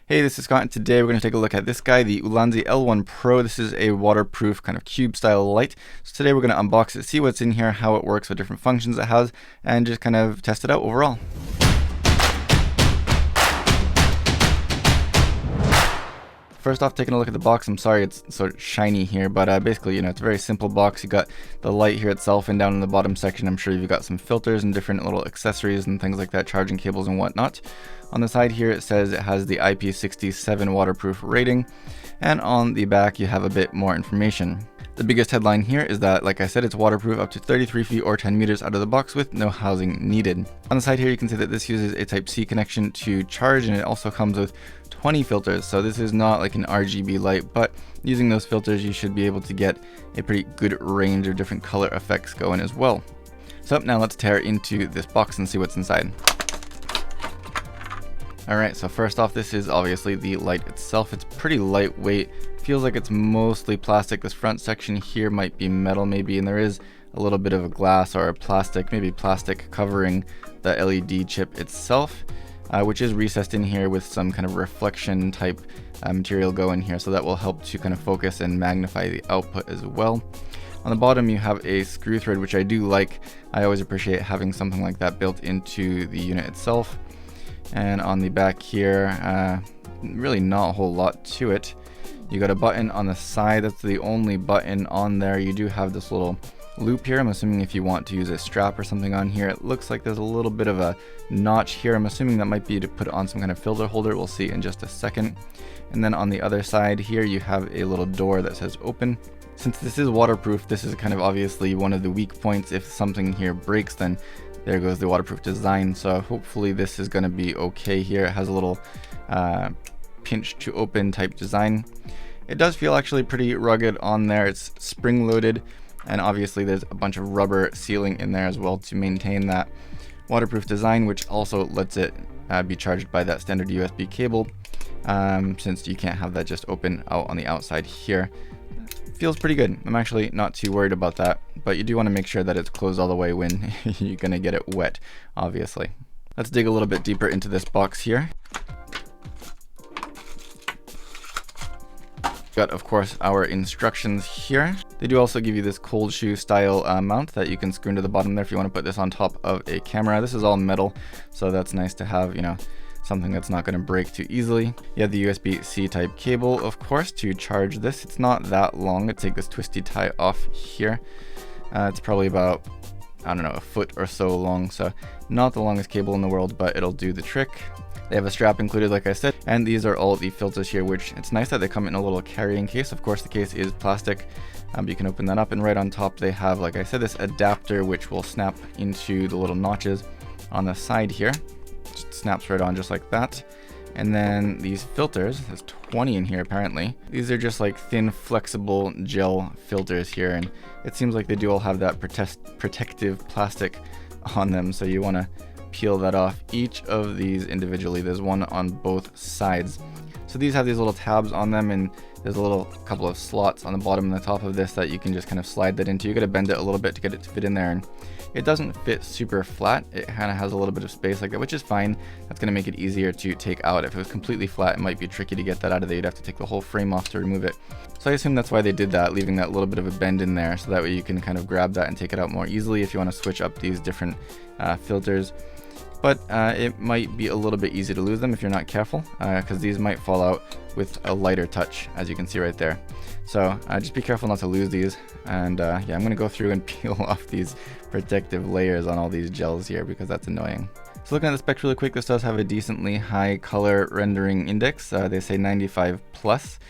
Hey, this is Scott, and today we're going to take a look at this guy, the Ulanzi L1 Pro. This is a waterproof kind of cube style light. So today we're going to unbox it, see what's in here, how it works, what different functions it has, and just kind of test it out overall. First off, taking a look at the box, I'm sorry it's sort of shiny here, but basically, it's a very simple box. You got the light here itself, and down in the bottom section, I'm sure you've got some filters and different little accessories and things like that, charging cables and whatnot. On the side here, it says it has the IP67 waterproof rating, and on the back, you have a bit more information. The biggest headline here is that, like I said, it's waterproof up to 33 feet or 10 meters out of the box with no housing needed. On the side here, you can see that this uses a Type-C connection to charge, and it also comes with 20 filters. So this is not like an RGB light, but using those filters, you should be able to get a pretty good range of different color effects going as well. So now let's tear into this box and see what's inside. Alright, so first off, this is obviously the light itself. It's pretty lightweight. Feels like it's mostly plastic. This front section here might be metal maybe, and there is a little bit of a glass or a plastic, maybe plastic covering the LED chip itself, which is recessed in here with some kind of reflection type material going here, so that will help to kind of focus and magnify the output as well. On the bottom you have a screw thread, which I do like. I always appreciate having something like that built into the unit itself. And on the back here, really not a whole lot to it. You got a button on the side. That's the only button on there. You do have this little loop here. I'm assuming if you want to use a strap or something on here. It looks like there's a little bit of a notch here. I'm assuming that might be to put on some kind of filter holder. We'll see in just a second. And then on the other side here, you have a little door that says open. Since this is waterproof, this is kind of obviously one of the weak points. If something here breaks, then there goes the waterproof design. So hopefully this is going to be okay here. It has a little pinch to open type design. It does feel actually pretty rugged on there. It's spring loaded, and obviously there's a bunch of rubber sealing in there as well to maintain that waterproof design, which also lets it be charged by that standard USB cable, since you can't have that just open out on the outside here. Feels pretty good. I'm actually not too worried about that, but you do want to make sure that it's closed all the way when you're going to get it wet, obviously. Let's dig a little bit deeper into this box here. Got, of course, our instructions here. They do also give you this cold shoe style mount that you can screw into the bottom there if you want to put this on top of a camera. This is all metal, so that's nice to have, something that's not going to break too easily. You have the USB-C type cable, of course, to charge this. It's not that long. Let's take this twisty tie off here. It's probably about, I don't know, a foot or so long, so not the longest cable in the world, but it'll do the trick. They have a strap included, like I said, and these are all the filters here, which it's nice that they come in a little carrying case. Of course, the case is plastic. You can open that up, and right on top they have, like I said, this adapter which will snap into the little notches on the side here. Just snaps right on just like that. And then these filters, there's 20 in here apparently. These are just like thin, flexible gel filters here, and it seems like they do all have that protective plastic on them, so you want to peel that off. Each of these individually, there's one on both sides. So these have these little tabs on them, and there's a little couple of slots on the bottom and the top of this that you can just kind of slide that into. You gotta bend it a little bit to get it to fit in there, and it doesn't fit super flat. It kind of has a little bit of space like that, which is fine. That's gonna make it easier to take out. If it was completely flat, it might be tricky to get that out of there. You'd have to take the whole frame off to remove it. So I assume that's why they did that, leaving that little bit of a bend in there, so that way you can kind of grab that and take it out more easily if you want to switch up these different filters. But it might be a little bit easy to lose them if you're not careful, because these might fall out with a lighter touch, as you can see right there. So just be careful not to lose these. And yeah, I'm going to go through and peel off these protective layers on all these gels here, because that's annoying. So looking at the specs really quick, this does have a decently high color rendering index. They say 95 plus.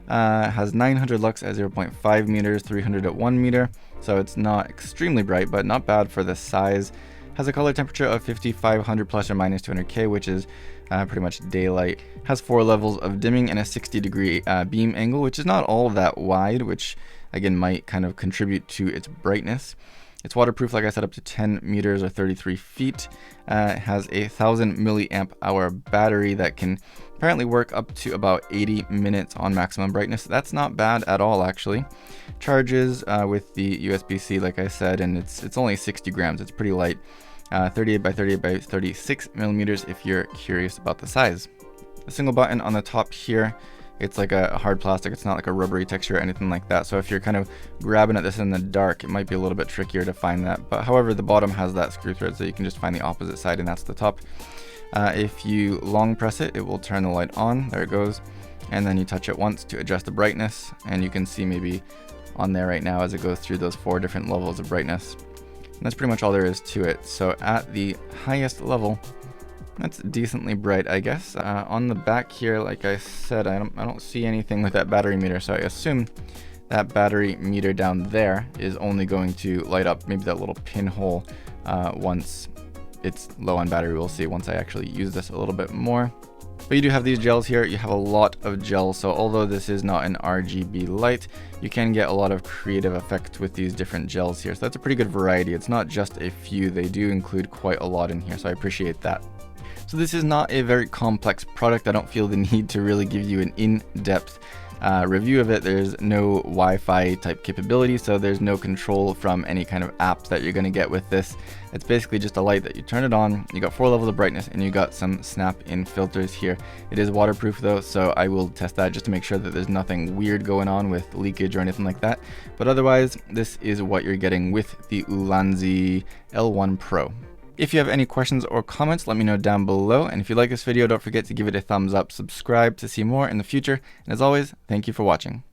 Has 900 lux at 0.5 meters, 300 at 1 meter. So it's not extremely bright, but not bad for this size. Has a color temperature of 5500 plus or minus 200K, which is pretty much daylight. Has 4 levels of dimming and a 60-degree beam angle, which is not all that wide, which again might kind of contribute to its brightness. It's waterproof, like I said, up to 10 meters or 33 feet. It has a 1000 milliamp hour battery that can apparently work up to about 80 minutes on maximum brightness. That's not bad at all, actually. Charges with the USB-C, like I said, and it's only 60 grams. It's pretty light. 38 by 38 by 36 millimeters if you're curious about the size. a single button on the top here. It's like a hard plastic, it's not like a rubbery texture or anything like that. So if you're kind of grabbing at this in the dark, it might be a little bit trickier to find that. But however, the bottom has that screw thread, so you can just find the opposite side, and that's the top. If you long press it, it will turn the light on. There it goes. And then you touch it once to adjust the brightness, and you can see maybe on there right now as it goes through those 4 different levels of brightness. And that's pretty much all there is to it. So at the highest level, that's decently bright, I guess. On the back here, like I said, I don't see anything with that battery meter, so I assume that battery meter down there is only going to light up maybe that little pinhole once it's low on battery. We'll see once I actually use this a little bit more. But you do have these gels here. You have a lot of gels, so although this is not an RGB light, you can get a lot of creative effect with these different gels here. So that's a pretty good variety. It's not just a few. They do include quite a lot in here, so I appreciate that. So this is not a very complex product. I don't feel the need to really give you an in-depth review of it. There's no Wi-Fi type capability, so there's no control from any kind of apps that you're going to get with this. It's basically just a light that you turn it on, you got 4 levels of brightness, and you got some snap-in filters here. It is waterproof though, so I will test that just to make sure that there's nothing weird going on with leakage or anything like that. But otherwise, this is what you're getting with the Ulanzi L1 Pro. If you have any questions or comments, let me know down below. And if you like this video, don't forget to give it a thumbs up, subscribe to see more in the future. And as always, thank you for watching.